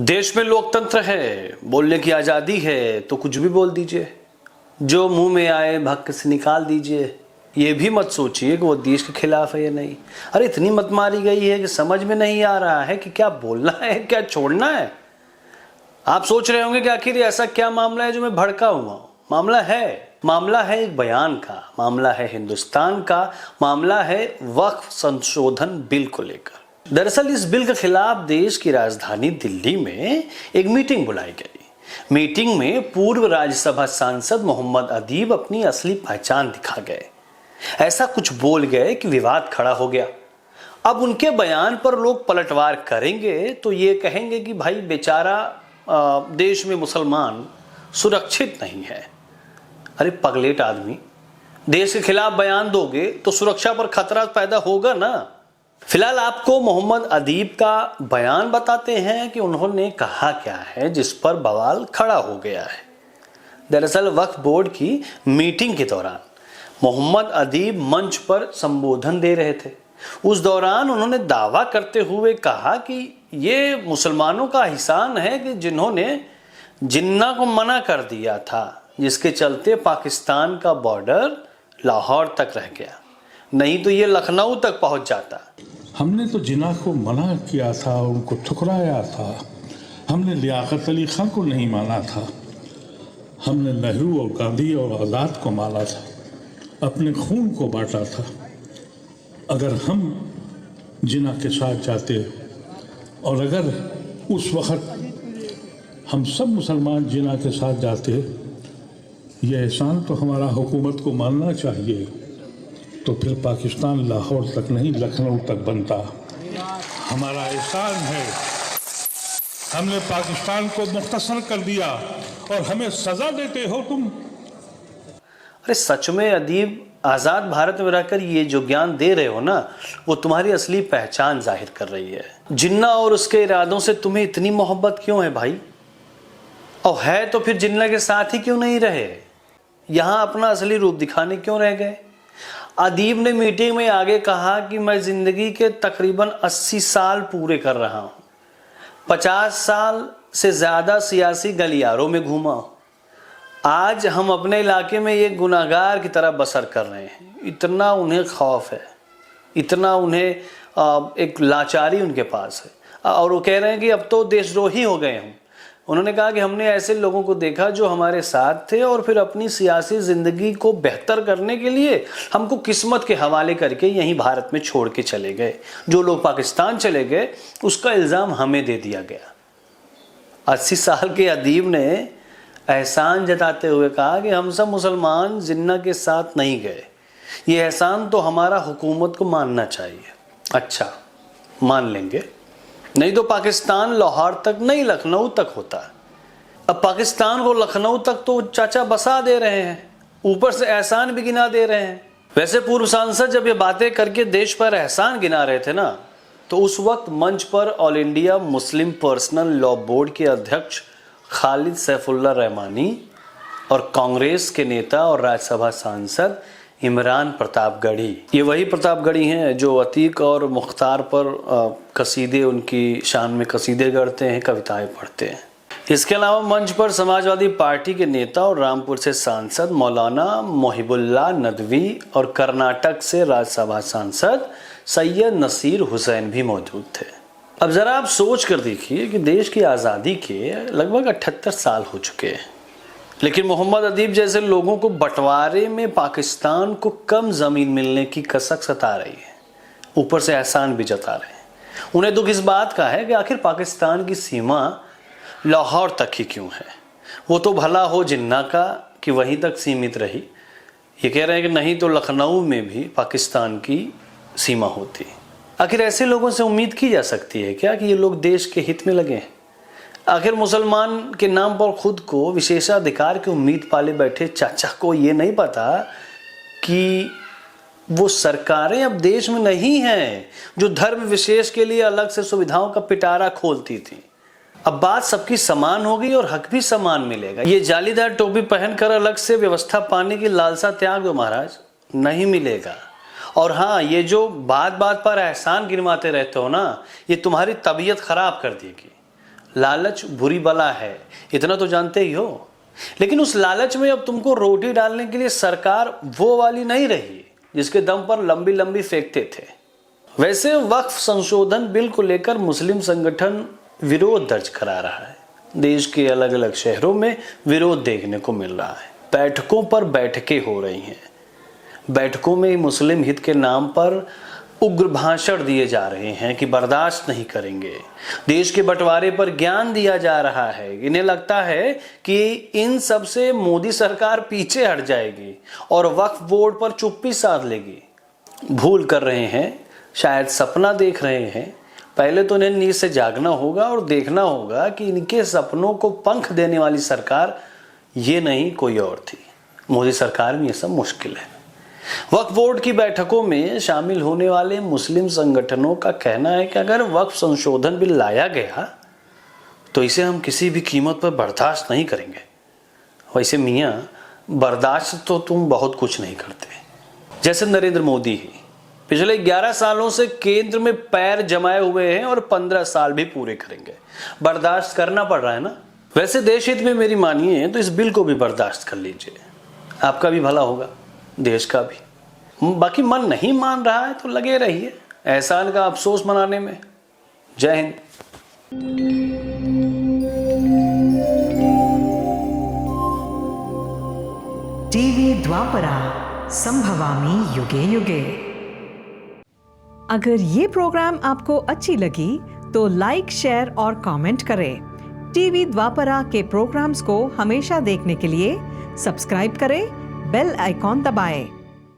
देश में लोकतंत्र है, बोलने की आज़ादी है तो कुछ भी बोल दीजिए, जो मुंह में आए भक्क से निकाल दीजिए। ये भी मत सोचिए कि वो देश के खिलाफ है या नहीं। अरे इतनी मत मारी गई है कि समझ में नहीं आ रहा है कि क्या बोलना है क्या छोड़ना है। आप सोच रहे होंगे कि आखिर ऐसा क्या मामला है जो मैं भड़का हुआ हूं। मामला है एक बयान का, मामला है हिंदुस्तान का, मामला है वक्फ संशोधन बिल को लेकर। दरअसल इस बिल के खिलाफ देश की राजधानी दिल्ली में एक मीटिंग बुलाई गई। मीटिंग में पूर्व राज्यसभा सांसद मोहम्मद अदीब अपनी असली पहचान दिखा गए। ऐसा कुछ बोल गए कि विवाद खड़ा हो गया। अब उनके बयान पर लोग पलटवार करेंगे तो ये कहेंगे कि भाई बेचारा देश में मुसलमान सुरक्षित नहीं है। अरे पगलेट आदमी, देश के खिलाफ बयान दोगे तो सुरक्षा पर खतरा पैदा होगा ना। फिलहाल आपको मोहम्मद अदीब का बयान बताते हैं कि उन्होंने कहा क्या है जिस पर बवाल खड़ा हो गया है। दरअसल वक्फ बोर्ड की मीटिंग के दौरान मोहम्मद अदीब मंच पर संबोधन दे रहे थे। उस दौरान उन्होंने दावा करते हुए कहा कि ये मुसलमानों का एहसान है कि जिन्होंने जिन्ना को मना कर दिया था, जिसके चलते पाकिस्तान का बॉर्डर लाहौर तक रह गया, नहीं तो ये लखनऊ तक पहुंच जाता। हमने तो जिन्ना को मना किया था, उनको ठुकराया था। हमने लियाकत अली खान को नहीं माना था। हमने नेहरू और गांधी और आज़ाद को माना था, अपने खून को बांटा था। अगर हम जिन्ना के साथ जाते और अगर उस वक्त हम सब मुसलमान जिन्ना के साथ जाते, ये एहसान तो हमारा हुकूमत को मानना चाहिए। तो फिर पाकिस्तान लाहौर तक नहीं लखनऊ तक बनता। हमारा एहसान है, हमने पाकिस्तान को मुख्तसर कर दिया और हमें सजा देते हो तुम। अरे सच में अदीब, आज़ाद भारत में रहकर ये जो ज्ञान दे रहे हो ना, वो तुम्हारी असली पहचान जाहिर कर रही है। जिन्ना और उसके इरादों से तुम्हें इतनी मोहब्बत क्यों है भाई? और है तो फिर जिन्ना के साथ ही क्यों नहीं रहे? यहाँ अपना असली रूप दिखाने क्यों रह गए? अदीब ने मीटिंग में आगे कहा कि मैं जिंदगी के तकरीबन 80 साल पूरे कर रहा हूँ, 50 साल से ज़्यादा सियासी गलियारों में घूमा हूँ। आज हम अपने इलाके में एक गुनाहगार की तरह बसर कर रहे हैं। इतना उन्हें खौफ है, इतना उन्हें एक लाचारी उनके पास है, और वो कह रहे हैं कि अब तो देशद्रोही हो गए हम। उन्होंने कहा कि हमने ऐसे लोगों को देखा जो हमारे साथ थे और फिर अपनी सियासी ज़िंदगी को बेहतर करने के लिए हमको किस्मत के हवाले करके यहीं भारत में छोड़ के चले गए। जो लोग पाकिस्तान चले गए उसका इल्ज़ाम हमें दे दिया गया। 80 साल के अदीब ने एहसान जताते हुए कहा कि हम सब मुसलमान जिन्ना के साथ नहीं गए, ये एहसान तो हमारा हुकूमत को मानना चाहिए। अच्छा, मान लेंगे, नहीं तो पाकिस्तान लाहौर तक नहीं लखनऊ तक होता। अब पाकिस्तान को लखनऊ तक तो चाचा बसा दे रहे हैं, ऊपर से एहसान भी गिना दे रहे हैं। वैसे पूर्व सांसद जब ये बातें करके देश पर एहसान गिना रहे थे ना, तो उस वक्त मंच पर all India Muslim personal law board के अध्यक्ष खालिद सैफुल्लाह रहमानी और कांग्रेस के नेता और राज्यसभा सांसद इमरान प्रतापगढ़ी, ये वही प्रतापगढ़ी हैं जो अतीक और मुख्तार पर कसीदे, उनकी शान में कसीदे गढ़ते हैं, कविताएं पढ़ते हैं। इसके अलावा मंच पर समाजवादी पार्टी के नेता और रामपुर से सांसद मौलाना मोहिबुल्लाह नदवी और कर्नाटक से राज्यसभा सांसद सैयद नसीर हुसैन भी मौजूद थे। अब ज़रा आप सोच कर देखिए कि देश की आज़ादी के लगभग 78 साल हो चुके हैं, लेकिन मोहम्मद अदीब जैसे लोगों को बंटवारे में पाकिस्तान को कम ज़मीन मिलने की कसक सता रही है, ऊपर से एहसान भी जता रहे हैं। उन्हें दुख इस बात का है कि आखिर पाकिस्तान की सीमा लाहौर तक ही क्यों है। वो तो भला हो जिन्ना का कि वहीं तक सीमित रही, ये कह रहे हैं कि नहीं तो लखनऊ में भी पाकिस्तान की सीमा होती। आखिर ऐसे लोगों से उम्मीद की जा सकती है क्या कि ये लोग देश के हित में लगे हैं? आखिर मुसलमान के नाम पर खुद को विशेषाधिकार की उम्मीद पाले बैठे चाचा को ये नहीं पता कि वो सरकारें अब देश में नहीं हैं जो धर्म विशेष के लिए अलग से सुविधाओं का पिटारा खोलती थी। अब बात सबकी समान होगी और हक भी समान मिलेगा। ये जालीदार टोपी पहनकर अलग से व्यवस्था पाने की लालसा त्याग दो महाराज, नहीं मिलेगा। और हाँ, ये जो बात बात पर एहसान गिनवाते रहते हो ना, ये तुम्हारी तबीयत खराब कर देगी। लालच बुरी बला है, इतना तो जानते ही हो। लेकिन उस लालच में अब तुमको रोटी डालने के लिए सरकार वो वाली नहीं रही जिसके दम पर लंबी लंबी फेंकते थे। वैसे वक्फ संशोधन बिल को लेकर मुस्लिम संगठन विरोध दर्ज करा रहा है। देश के अलग अलग शहरों में विरोध देखने को मिल रहा है। बैठकों पर बैठकें हो रही हैं। बैठकों में मुस्लिम हित के नाम पर उग्र भाषण दिए जा रहे हैं कि बर्दाश्त नहीं करेंगे। देश के बंटवारे पर ज्ञान दिया जा रहा है। इन्हें लगता है कि इन सब से मोदी सरकार पीछे हट जाएगी और वक्फ बोर्ड पर चुप्पी साध लेगी। भूल कर रहे हैं, शायद सपना देख रहे हैं। पहले तो इन्हें नींद से जागना होगा और देखना होगा कि इनके सपनों को पंख देने वाली सरकार ये नहीं कोई और थी। मोदी सरकार में ये सब मुश्किल है। वक्फ बोर्ड की बैठकों में शामिल होने वाले मुस्लिम संगठनों का कहना है कि अगर वक्फ संशोधन बिल लाया गया तो इसे हम किसी भी कीमत पर बर्दाश्त नहीं करेंगे। वैसे मियाँ, बर्दाश्त तो तुम बहुत कुछ नहीं करते। जैसे नरेंद्र मोदी ही पिछले 11 सालों से केंद्र में पैर जमाए हुए हैं और 15 साल भी पूरे करेंगे। बर्दाश्त करना पड़ रहा है ना। वैसे देश हित में मेरी मानिए तो इस बिल को भी बर्दाश्त कर लीजिए। आपका भी भला होगा, देश का भी। बाकी मन नहीं मान रहा है तो लगे रहिए एहसान का अफसोस मनाने में। जय हिंद। टीवी द्वापरा, संभवामि युगे युगे। अगर ये प्रोग्राम आपको अच्छी लगी तो लाइक, शेयर और कमेंट करें। टीवी द्वापरा के प्रोग्राम्स को हमेशा देखने के लिए सब्सक्राइब करें, बेल आइकॉन दबाएं।